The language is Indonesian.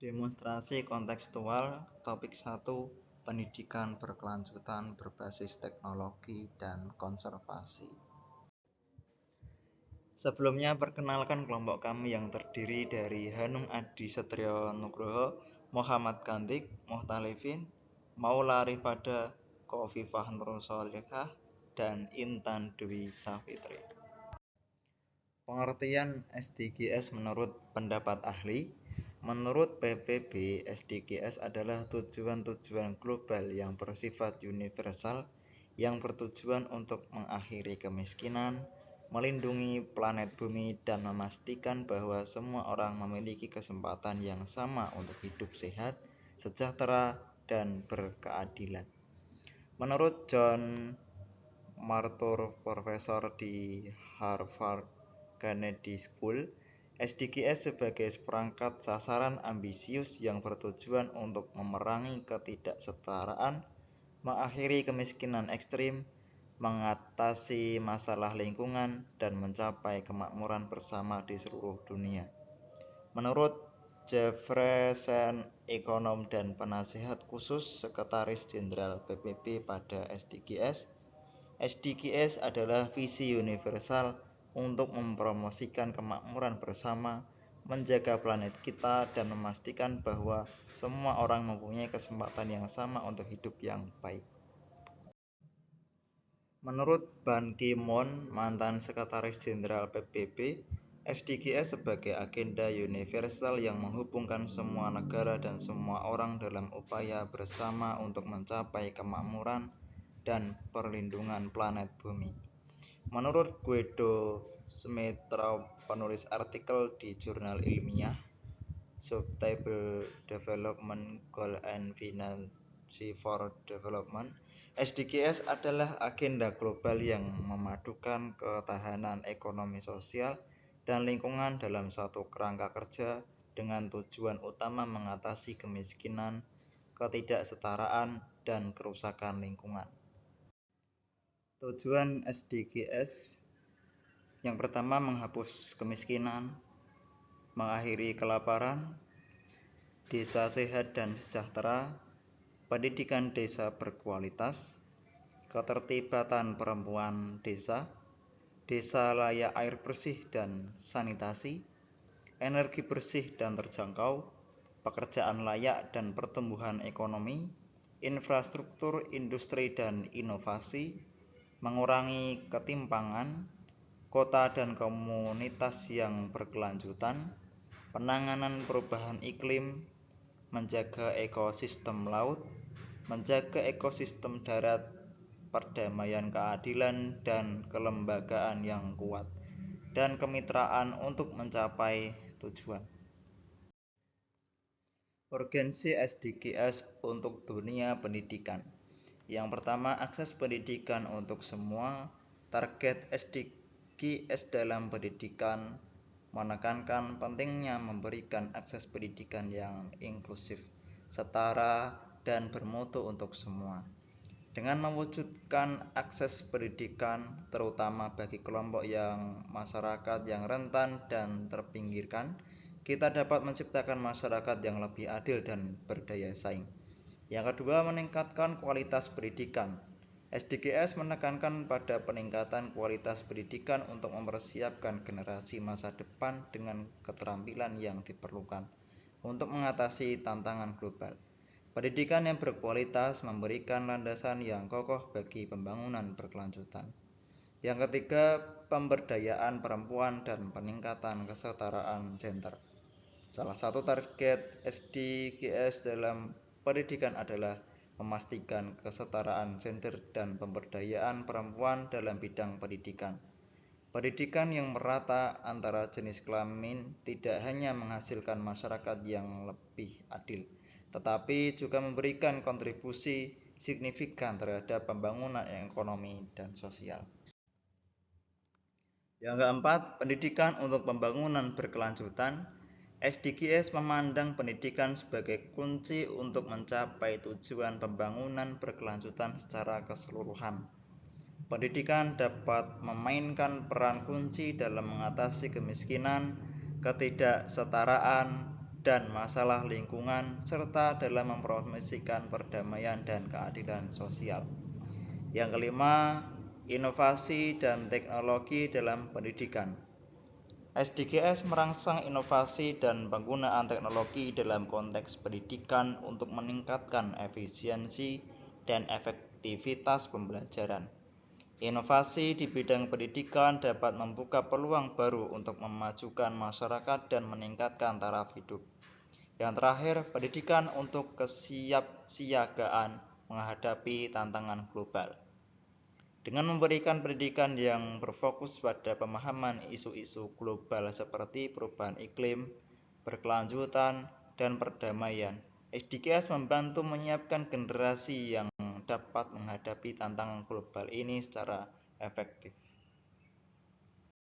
Demonstrasi kontekstual topik 1 Pendidikan berkelanjutan berbasis teknologi dan konservasi. Sebelumnya perkenalkan kelompok kami yang terdiri dari Hanung Adi Setrio Nugroho, Muhammad Kantik, Muhtalifin, Maula Rifada, Khofifah Nurul Sholihah, dan Intan Dwi Safitri. Pengertian SDGs menurut pendapat ahli. Menurut PBB, SDGs adalah tujuan-tujuan global yang bersifat universal yang bertujuan untuk mengakhiri kemiskinan, melindungi planet bumi, dan memastikan bahwa semua orang memiliki kesempatan yang sama untuk hidup sehat, sejahtera, dan berkeadilan. Menurut John Mathur, profesor di Harvard Kennedy School, SDGs sebagai seperangkat sasaran ambisius yang bertujuan untuk memerangi ketidaksetaraan, mengakhiri kemiskinan ekstrim, mengatasi masalah lingkungan, dan mencapai kemakmuran bersama di seluruh dunia. Menurut Jeffreysen, ekonom dan penasihat khusus Sekretaris Jenderal PBB pada SDGs, SDGs adalah visi universal untuk mempromosikan kemakmuran bersama, menjaga planet kita, dan memastikan bahwa semua orang mempunyai kesempatan yang sama untuk hidup yang baik. Menurut Ban Ki-moon, mantan Sekretaris Jenderal PBB, SDGs sebagai agenda universal yang menghubungkan semua negara dan semua orang dalam upaya bersama untuk mencapai kemakmuran dan perlindungan planet bumi. Menurut Guido Smithrow, penulis artikel di jurnal ilmiah Sustainable Development Goal and Finance for Development, SDGs adalah agenda global yang memadukan ketahanan ekonomi sosial dan lingkungan dalam satu kerangka kerja dengan tujuan utama mengatasi kemiskinan, ketidaksetaraan, dan kerusakan lingkungan. Tujuan SDGs yang pertama menghapus kemiskinan, mengakhiri kelaparan, desa sehat dan sejahtera, pendidikan desa berkualitas, keterlibatan perempuan desa, desa layak air bersih dan sanitasi, energi bersih dan terjangkau, pekerjaan layak dan pertumbuhan ekonomi, infrastruktur industri dan inovasi, mengurangi ketimpangan, kota dan komunitas yang berkelanjutan, penanganan perubahan iklim, menjaga ekosistem laut, menjaga ekosistem darat, perdamaian, keadilan, dan kelembagaan yang kuat, dan kemitraan untuk mencapai tujuan. Urgensi SDGs untuk dunia pendidikan. Yang pertama, akses pendidikan untuk semua. Target SDGs dalam pendidikan menekankan pentingnya memberikan akses pendidikan yang inklusif, setara, dan bermutu untuk semua. Dengan mewujudkan akses pendidikan, terutama bagi kelompok masyarakat yang rentan dan terpinggirkan, kita dapat menciptakan masyarakat yang lebih adil dan berdaya saing. Yang kedua, meningkatkan kualitas pendidikan. SDGs menekankan pada peningkatan kualitas pendidikan untuk mempersiapkan generasi masa depan dengan keterampilan yang diperlukan untuk mengatasi tantangan global. Pendidikan yang berkualitas memberikan landasan yang kokoh bagi pembangunan berkelanjutan. Yang ketiga, pemberdayaan perempuan dan peningkatan kesetaraan gender. Salah satu target SDGs dalam pendidikan adalah memastikan kesetaraan gender dan pemberdayaan perempuan dalam bidang pendidikan. Pendidikan yang merata antara jenis kelamin tidak hanya menghasilkan masyarakat yang lebih adil, tetapi juga memberikan kontribusi signifikan terhadap pembangunan ekonomi dan sosial. Yang keempat, pendidikan untuk pembangunan berkelanjutan. SDGs memandang pendidikan sebagai kunci untuk mencapai tujuan pembangunan berkelanjutan secara keseluruhan. Pendidikan dapat memainkan peran kunci dalam mengatasi kemiskinan, ketidaksetaraan, dan masalah lingkungan, serta dalam mempromosikan perdamaian dan keadilan sosial. Yang kelima, inovasi dan teknologi dalam pendidikan. SDGs merangsang inovasi dan penggunaan teknologi dalam konteks pendidikan untuk meningkatkan efisiensi dan efektivitas pembelajaran. Inovasi di bidang pendidikan dapat membuka peluang baru untuk memajukan masyarakat dan meningkatkan taraf hidup. Yang terakhir, pendidikan untuk kesiapsiagaan menghadapi tantangan global. Dengan memberikan pendidikan yang berfokus pada pemahaman isu-isu global seperti perubahan iklim, berkelanjutan, dan perdamaian, SDGs membantu menyiapkan generasi yang dapat menghadapi tantangan global ini secara efektif.